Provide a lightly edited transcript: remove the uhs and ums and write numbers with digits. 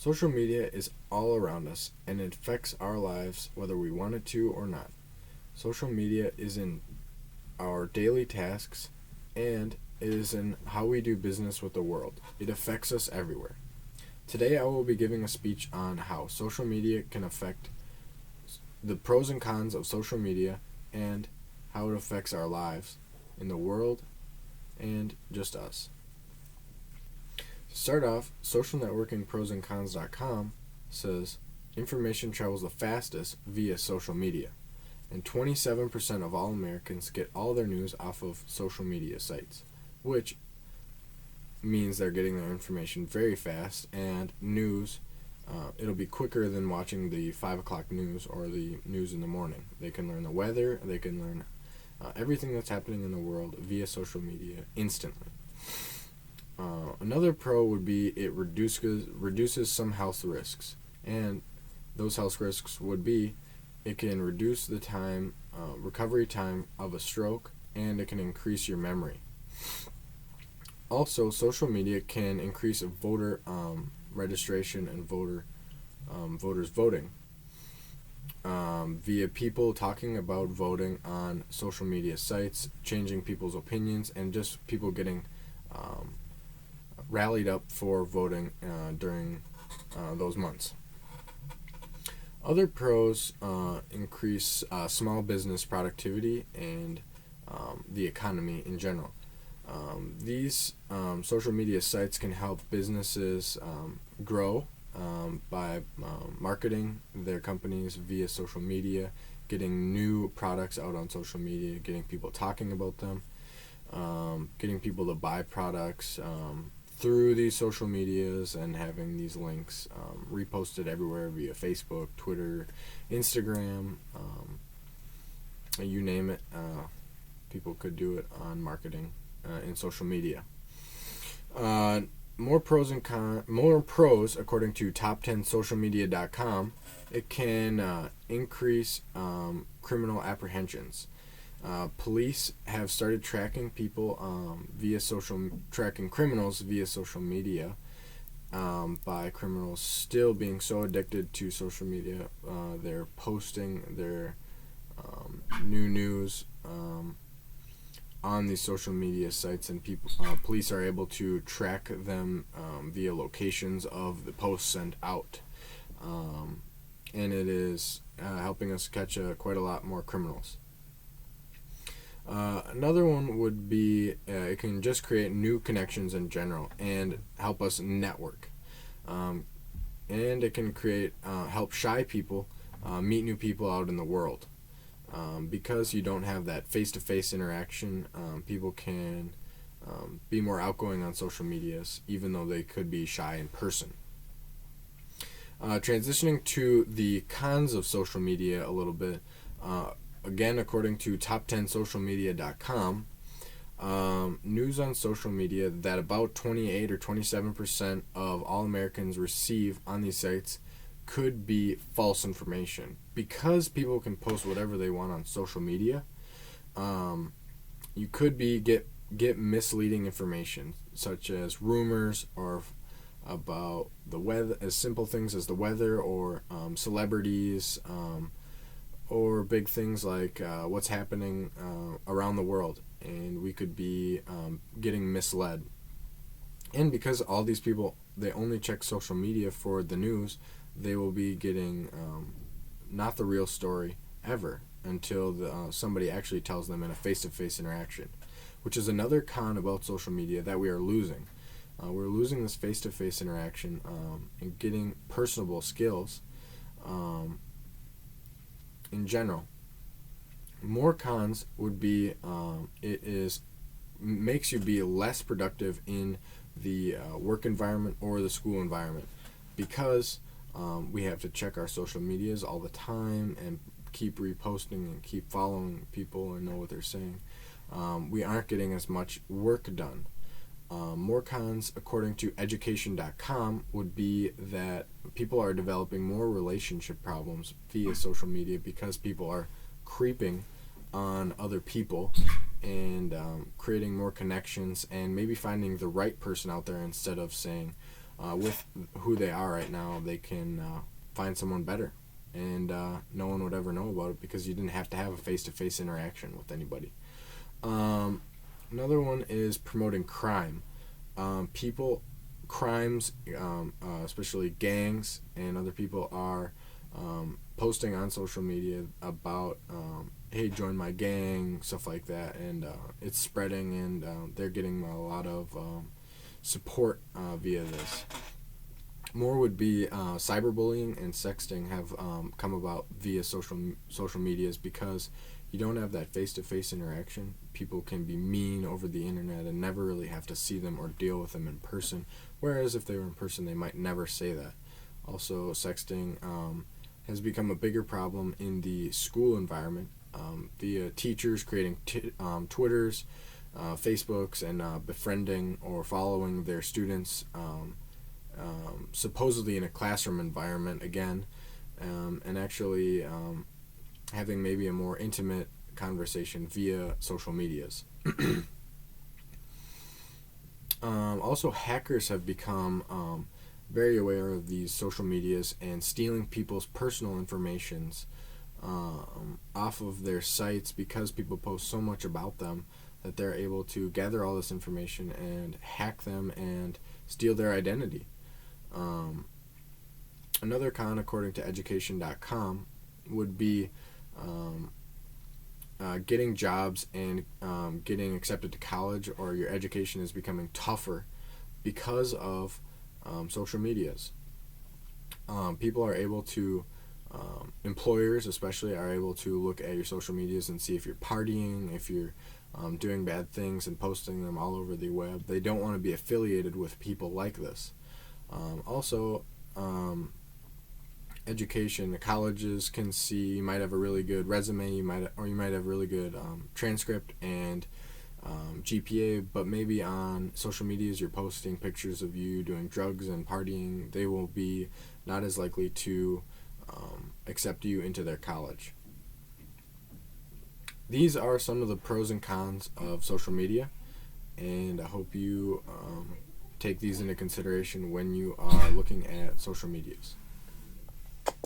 Social media is all around us and it affects our lives whether we want it to or not. Social media is in our daily tasks and it is in how we do business with the world. It affects us everywhere. Today I will be giving a speech on how social media can affect the pros and cons of social media and how it affects our lives in the world and just us. To start off, socialnetworkingprosandcons.com says information travels the fastest via social media, and 27% of all Americans get all their news off of social media sites, which means they're getting their information very fast, and news, it'll be quicker than watching the 5 o'clock news or the news in the morning. They can learn the weather, they can learn everything that's happening in the world via social media instantly. Another pro would be it reduces some health risks, and those health risks would be it can reduce the recovery time of a stroke, and it can increase your memory. Also, social media can increase voter registration and voters voting via people talking about voting on social media sites, changing people's opinions, and just people getting rallied up for voting during those months. Other pros increase small business productivity and the economy in general. These social media sites can help businesses grow by marketing their companies via social media, getting new products out on social media, getting people talking about them, getting people to buy products through these social medias, and having these links reposted everywhere via Facebook, Twitter, Instagram, you name it. People could do it on marketing in social media. More pros according to top10socialmedia.com. It can increase criminal apprehensions. Police have started tracking tracking criminals via social media, by criminals still being so addicted to social media. They're posting their new news on these social media sites, and police are able to track them via locations of the posts sent out, and it is helping us catch quite a lot more criminals. Another one would be it can just create new connections in general and help us network, and it can help shy people meet new people out in the world. Because you don't have that face-to-face interaction, people can be more outgoing on social medias, even though they could be shy in person. Transitioning to the cons of social media a little bit, again, according to top10socialmedia.com, news on social media that about 28 or 27% of all Americans receive on these sites could be false information. Because people can post whatever they want on social media, you could get misleading information, such as rumors or about the weather, as simple things as the weather, or celebrities, or big things like what's happening around the world, and we could be getting misled. And because all these people, they only check social media for the news, they will be getting not the real story ever until somebody actually tells them in a face-to-face interaction, which is another con about social media that we are losing. We're losing this face-to-face interaction and getting personable skills in general. More cons would be makes you be less productive in the work environment or the school environment, because we have to check our social medias all the time and keep reposting and keep following people and know what they're saying. We aren't getting as much work done. More cons, according to education.com, would be that people are developing more relationship problems via social media because people are creeping on other people and creating more connections and maybe finding the right person out there instead of saying, with who they are right now, they can find someone better, and no one would ever know about it because you didn't have to have a face-to-face interaction with anybody. Another one is promoting crime. Crimes, especially gangs and other people, are posting on social media about, hey, join my gang, stuff like that, and it's spreading, and they're getting a lot of support via this. More would be cyberbullying and sexting have come about via social medias because you don't have that face-to-face interaction. People can be mean over the internet and never really have to see them or deal with them in person, whereas if they were in person, they might never say that. Also, sexting has become a bigger problem in the school environment via teachers creating Twitters, Facebooks, and befriending or following their students, supposedly in a classroom environment again, and actually having maybe a more intimate conversation via social medias. Also, hackers have become very aware of these social medias and stealing people's personal informations off of their sites because people post so much about them that they're able to gather all this information and hack them and steal their identity. Another con, according to education.com, would be getting jobs and getting accepted to college, or your education is becoming tougher because of social medias. People are able to, employers especially, are able to look at your social medias and see if you're partying, if you're doing bad things and posting them all over the web. They don't want to be affiliated with people like this. Also, education, colleges can see you might have a really good resume, you might have really good transcript and GPA, but maybe on social medias you're posting pictures of you doing drugs and partying. They will be not as likely to accept you into their college. These are some of the pros and cons of social media, and I hope you take these into consideration when you are looking at social medias.